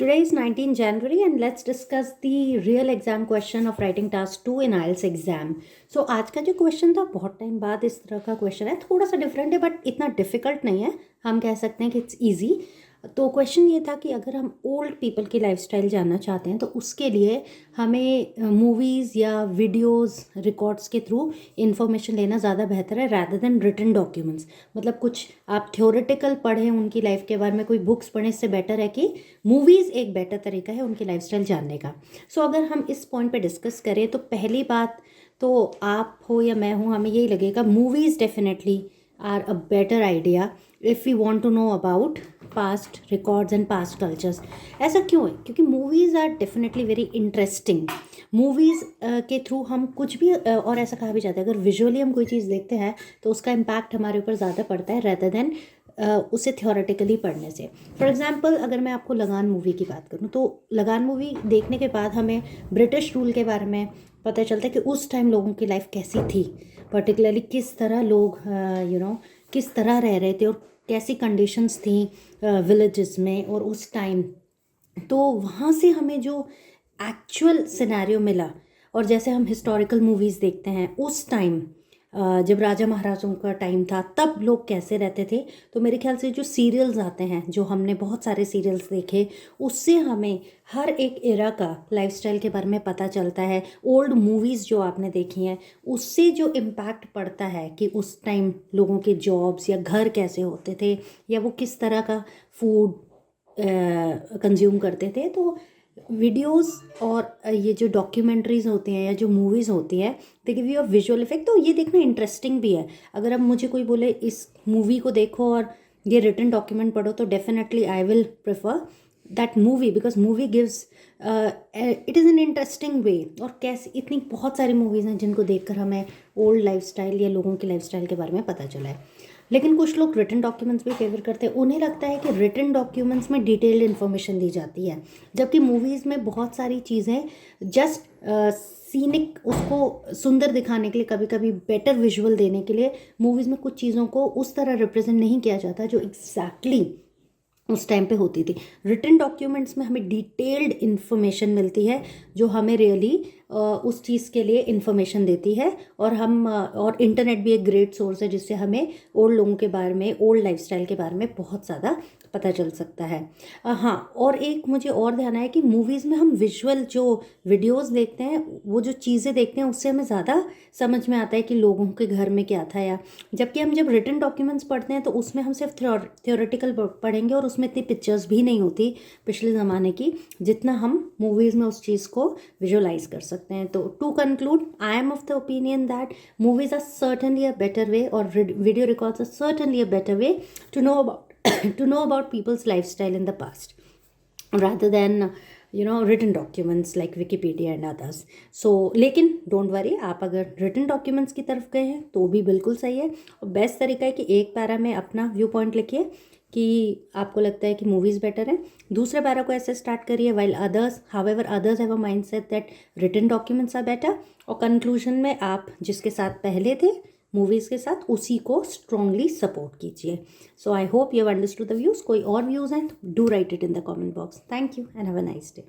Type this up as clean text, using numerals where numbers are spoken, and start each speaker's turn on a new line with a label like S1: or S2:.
S1: Today is 19 January and let's discuss the real exam question of writing task 2 in IELTS exam. So आज का जो question था बहुत time बाद इस तरह का क्वेश्चन है, थोड़ा सा डिफरेंट है बट इतना डिफिकल्ट नहीं है, हम कह सकते हैं कि इट्स इजी। तो क्वेश्चन ये था कि अगर हम ओल्ड पीपल की लाइफस्टाइल जानना चाहते हैं तो उसके लिए हमें मूवीज़ या वीडियोस रिकॉर्ड्स के थ्रू इन्फॉर्मेशन लेना ज़्यादा बेहतर है रैदर देन रिटन डॉक्यूमेंट्स। मतलब कुछ आप थ्योरेटिकल पढ़ें उनकी लाइफ के बारे में, कोई बुक्स पढ़ें, इससे बेटर है कि मूवीज़ एक बेटर तरीका है उनकी लाइफस्टाइल जानने का। सो अगर हम इस पॉइंट पे डिस्कस करें तो पहली बात तो आप हो या मैं हूँ, हमें यही लगेगा movies definitely are a better idea if we want to know about past records and past cultures. ऐसा क्यों है? क्योंकि movies are definitely very interesting. Movies के थ्रू हम कुछ भी और ऐसा कहा भी जाता है अगर विजुअली हम कोई चीज़ देखते हैं तो उसका इम्पैक्ट हमारे ऊपर ज़्यादा पड़ता है रेदर देन उसे थियोरेटिकली पढ़ने से। फॉर एग्जांपल अगर मैं आपको लगान मूवी की बात करूँ तो लगान मूवी देखने के बाद हमें ब्रिटिश रूल के बारे में पता चलता है कि उस टाइम लोगों की लाइफ कैसी थी, पर्टिकुलरली किस तरह लोग किस तरह रह रहे थे और कैसी कंडीशंस थी विलेजेस में और उस टाइम। तो वहाँ से हमें जो एक्चुअल सिनेरियो मिला और जैसे हम हिस्टोरिकल मूवीज़ देखते हैं उस टाइम जब राजा महाराजों का टाइम था तब लोग कैसे रहते थे, तो मेरे ख्याल से जो सीरियल्स आते हैं, जो हमने बहुत सारे सीरियल्स देखे, उससे हमें हर एक एरा का लाइफस्टाइल के बारे में पता चलता है। ओल्ड मूवीज़ जो आपने देखी हैं उससे जो इम्पैक्ट पड़ता है कि उस टाइम लोगों के जॉब्स या घर कैसे होते थे या वो किस तरह का फूड कंज्यूम करते थे। तो वीडियोस और ये जो डॉक्यूमेंट्रीज होती हैं या जो मूवीज़ होती हैं they give you a visual effect, तो ये देखना इंटरेस्टिंग भी है। अगर अब मुझे कोई बोले इस मूवी को देखो और ये रिटन डॉक्यूमेंट पढ़ो तो definitely I will prefer that movie because movie gives it is an interesting way. और कैसे इतनी बहुत सारी मूवीज़ हैं जिनको देखकर हमें ओल्ड लाइफस्टाइल या लोगों की लाइफस्टाइल के बारे में पता चला है। लेकिन कुछ लोग रिटन डॉक्यूमेंट्स भी फेवर करते हैं, उन्हें लगता है कि रिटन डॉक्यूमेंट्स में डिटेल्ड इन्फॉर्मेशन दी जाती है, जबकि मूवीज़ में बहुत सारी चीज़ें जस्ट सीनिक उसको सुंदर दिखाने के लिए, कभी कभी बेटर विजुअल देने के लिए मूवीज़ में कुछ चीज़ों को उस तरह रिप्रेजेंट नहीं किया जाता जो एग्जैक्टली उस टाइम पे होती थी। रिटन डॉक्यूमेंट्स में हमें डिटेल्ड इन्फॉर्मेशन मिलती है जो हमें रियली उस चीज़ के लिए इन्फॉर्मेशन देती है। और हम और इंटरनेट भी एक ग्रेट सोर्स है जिससे हमें ओल्ड लोगों के बारे में, ओल्ड लाइफस्टाइल के बारे में बहुत ज़्यादा पता चल सकता है। हाँ, और एक मुझे और ध्यान आया कि मूवीज़ में हम विजुअल जो वीडियोस देखते हैं, वो जो चीज़ें देखते हैं उससे हमें ज़्यादा समझ में आता है कि लोगों के घर में क्या था। या जबकि हम जब रिटन डॉक्यूमेंट्स पढ़ते हैं तो उसमें हम सिर्फ थ्योरेटिकल पढ़ेंगे और उसमें इतनी पिक्चर्स भी नहीं होती पिछले ज़माने की जितना हम मूवीज़ में उस चीज़ को विजुअलाइज कर सकते हैं। तो to conclude, I am of the opinion that movies are certainly a better way और video records are certainly a better way to know about to know about people's lifestyle in the past rather than written documents like Wikipedia and others. So लेकिन don't worry, आप अगर written documents की तरफ गए हैं तो भी बिल्कुल सही है। और बेस्ट तरीका है कि एक पैरा में अपना व्यू पॉइंट लिखिए कि आपको लगता है कि मूवीज़ बेटर है, दूसरे पैरा को ऐसे स्टार्ट करिए while others however others have a mindset that written documents are better, और कंक्लूजन में आप जिसके साथ पहले थे मूवीज़ के साथ उसी को स्ट्रांगली सपोर्ट कीजिए। So I hope you have understood the views. कोई और व्यूज़ हैं तो do write it in the comment box. Thank you and have a nice day.